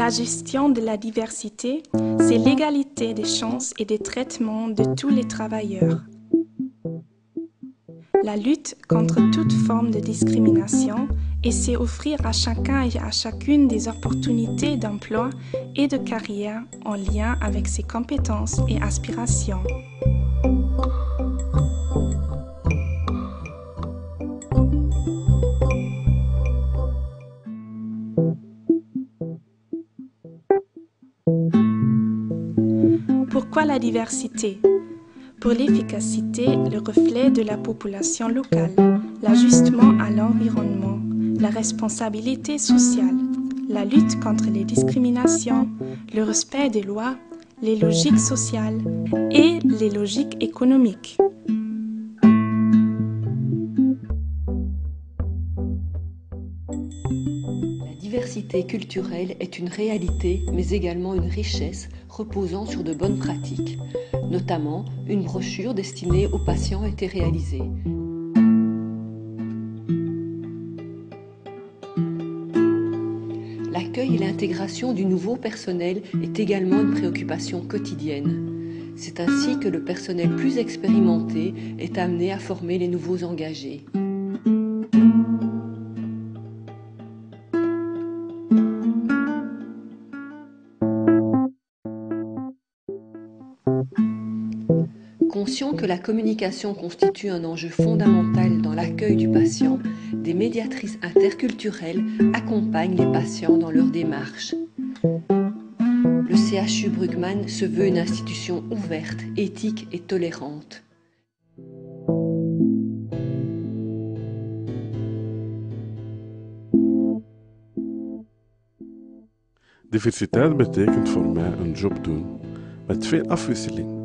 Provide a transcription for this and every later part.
La gestion de la diversité, c'est l'égalité des chances et des traitements de tous les travailleurs. La lutte contre toute forme de discrimination et c'est offrir à chacun et à chacune des opportunités d'emploi et de carrière en lien avec ses compétences et aspirations. Pourquoi la diversité ? Pour l'efficacité, le reflet de la population locale, l'ajustement à l'environnement, la responsabilité sociale, la lutte contre les discriminations, le respect des lois, les logiques sociales et les logiques économiques. La diversité culturelle est une réalité, mais également une richesse reposant sur de bonnes pratiques. Notamment, une brochure destinée aux patients a été réalisée. L'accueil et l'intégration du nouveau personnel est également une préoccupation quotidienne. C'est ainsi que le personnel plus expérimenté est amené à former les nouveaux engagés. Conscient que la communication constitue un enjeu fondamental dans l'accueil du patient, des médiatrices interculturelles accompagnent les patients dans leur démarche. Le CHU Brugman se veut une institution ouverte, éthique et tolérante. Diversiteit betekent voor mij een job doen met veel afwisseling.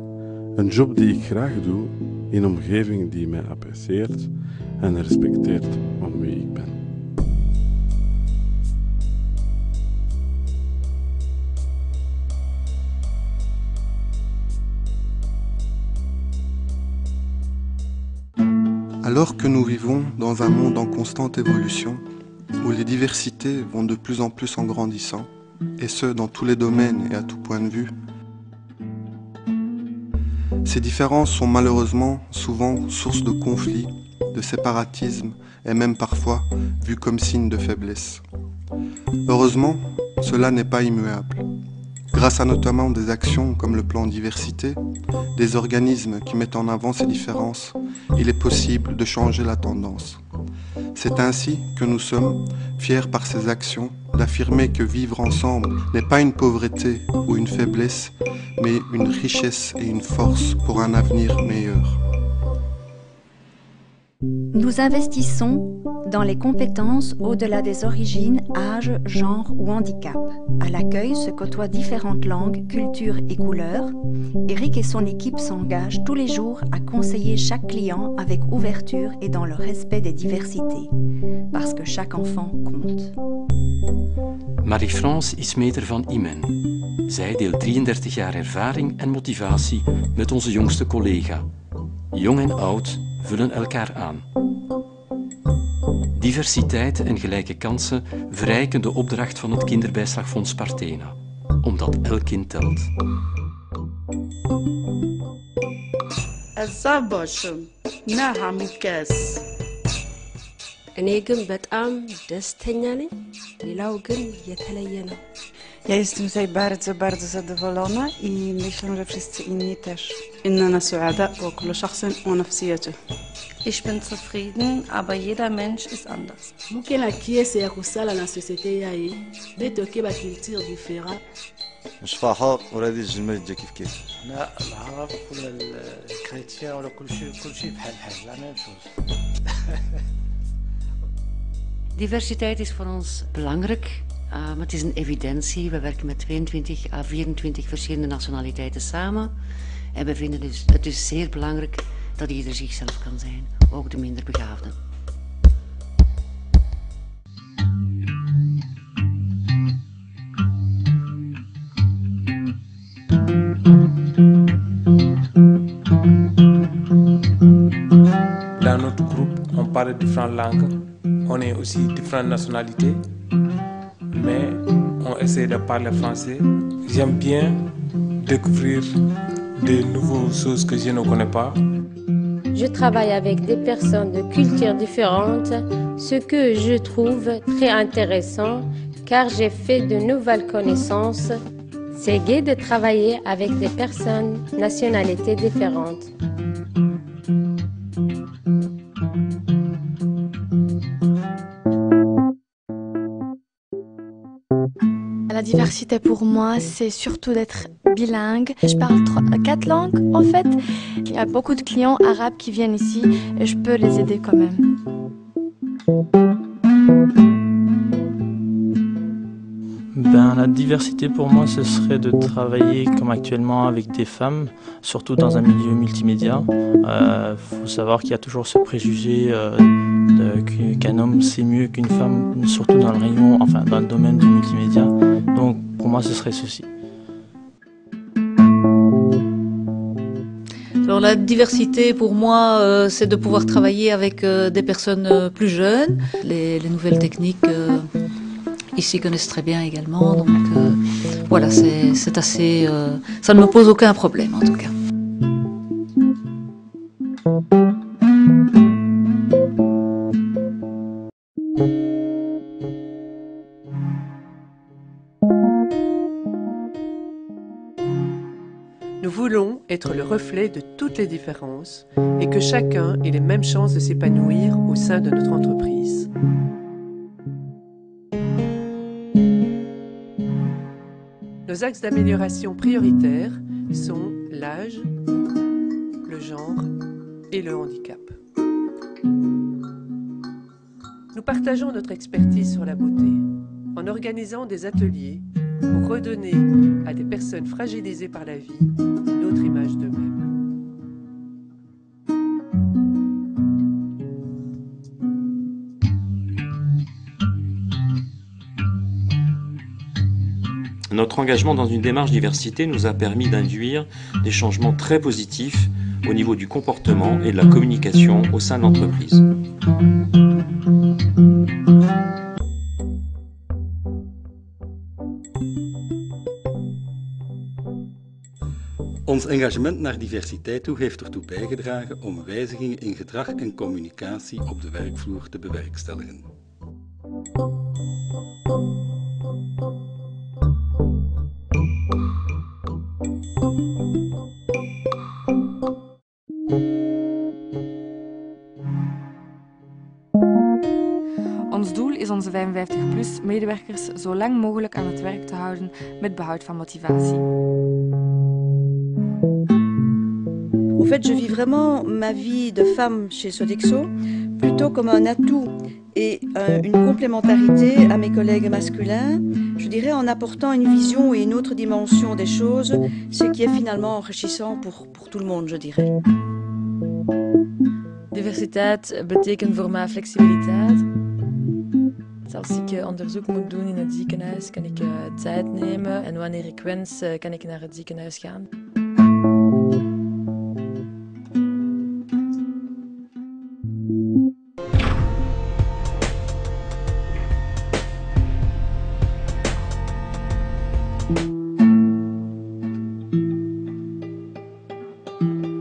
Een job die ik graag doe in een omgeving die mij apprecieert en respecteert om wie ik ben. Alors que nous vivons dans un monde en constante évolution, où les diversités vont de plus en plus en grandissant, et ce dans tous les domaines et à tout point de vue, ces différences sont malheureusement souvent source de conflits, de séparatisme et même parfois vues comme signe de faiblesse. Heureusement, cela n'est pas immuable. Grâce à notamment des actions comme le plan diversité, des organismes qui mettent en avant ces différences, il est possible de changer la tendance. C'est ainsi que nous sommes fiers par ces actions d'affirmer que vivre ensemble n'est pas une pauvreté ou une faiblesse, mais une richesse et une force pour un avenir meilleur. Nous investissons dans les compétences au-delà des origines, âge, genre ou handicap. À l'accueil se côtoient différentes langues, cultures et couleurs. Eric et son équipe s'engagent tous les jours à conseiller chaque client avec ouverture et dans le respect des diversités. Parce que chaque enfant compte. Marie-France is meter van Imen. Zij deelt 33 jaar ervaring en motivatie met onze jongste collega. Jong en oud vullen elkaar aan. Diversiteit en gelijke kansen verrijken de opdracht van het Kinderbijslagfonds Partena, omdat elk kind telt. እኔ ግን በጣም ደስተኛ ነኝ ሌላው ግን የተለየ ነው Ja jestem tutaj bardzo zadowolona i myślę, że wszyscy inni też. إننا سعداء وكل شخص ونفسيته. Ich bin zufrieden, aber jeder Mensch ist anders. ممكن أكيس يا كوسالا لا سوسيتي ياي بيتو كيبا كولتور ديفيرا. مش فاحة ورادي الجمال جا كيف لا العرب ولا الكريتيان ولا كل شيء بحال لا ميم شوز. Diversiteit is voor ons belangrijk, maar het is een evidentie. We werken met 22 à 24 verschillende nationaliteiten samen. En we vinden dus, het is zeer belangrijk dat ieder zichzelf kan zijn, ook de minder begaafden. Dans notre groupe, on parle différentes langues. On est aussi différentes nationalités, mais on essayer de parler français. J'aime bien découvrir de nouvelles choses que je ne connais pas. Je travaille avec des personnes de cultures différentes, ce que je trouve très intéressant car j'ai fait de nouvelles connaissances. C'est gai de travailler avec des personnes de nationalités différentes. La diversité pour moi, c'est surtout d'être bilingue. Je parle 4 langues en fait. Il y a beaucoup de clients arabes qui viennent ici et je peux les aider quand même. La diversité pour moi, ce serait de travailler comme actuellement avec des femmes, surtout dans un milieu multimédia. Faut savoir qu'il y a toujours ce préjugé qu'un homme c'est mieux qu'une femme, surtout dans le rayon, enfin dans le domaine du multimédia. Donc pour moi, ce serait ceci. Alors la diversité pour moi, c'est de pouvoir travailler avec des personnes plus jeunes. Les nouvelles techniques ici connaissent très bien également, donc voilà, c'est assez... ça ne me pose aucun problème en tout cas. Nous voulons être le reflet de toutes les différences et que chacun ait les mêmes chances de s'épanouir au sein de notre entreprise. Nos axes d'amélioration prioritaires sont l'âge, le genre et le handicap. Nous partageons notre expertise sur la beauté en organisant des ateliers pour redonner à des personnes fragilisées par la vie une autre image d'eux-mêmes. Notre engagement dans une démarche diversité nous a permis d'induire des changements très positifs au niveau du comportement et de la communication au sein de l'entreprise. Ons engagement naar diversiteit toe heeft ertoe bijgedragen om wijzigingen in gedrag en communicatie op de werkvloer te bewerkstelligen. Ons doel is onze 55+ medewerkers zo lang mogelijk aan het werk te houden met behoud van motivatie. En fait, je vis vraiment ma vie de femme chez Sodexo plutôt comme un atout et une complémentarité à mes collègues masculins, je dirais en apportant une vision et une autre dimension des choses, ce qui est finalement enrichissant pour tout le monde, je dirais. Diversiteit betekent voor mij flexibiliteit. Als ik onderzoek moet doen in het ziekenhuis, kan ik tijd nemen en wanneer ik wens, kan ik naar het ziekenhuis gaan.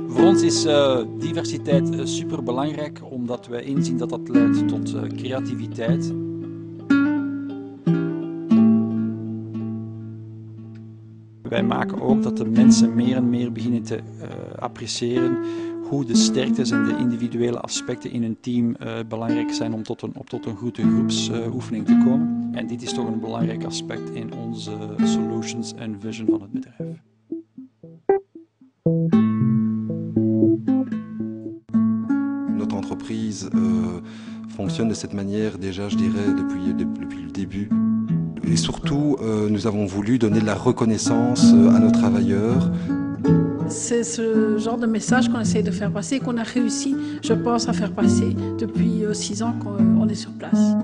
Voor ons is diversiteit super belangrijk, omdat wij inzien dat dat leidt tot creativiteit. Wij maken ook dat de mensen meer en meer beginnen te appreciëren hoe de sterktes en de individuele aspecten in een team belangrijk zijn om tot een goede groepsoefening te komen. En dit is toch een belangrijk aspect in onze solutions en vision van het bedrijf. Notre entreprise fonctionne de cette manière déjà, je dirais, depuis le début. Et surtout, nous avons voulu donner de la reconnaissance à nos travailleurs. C'est ce genre de message qu'on essaie de faire passer et qu'on a réussi, je pense, à faire passer depuis 6 ans qu'on est sur place.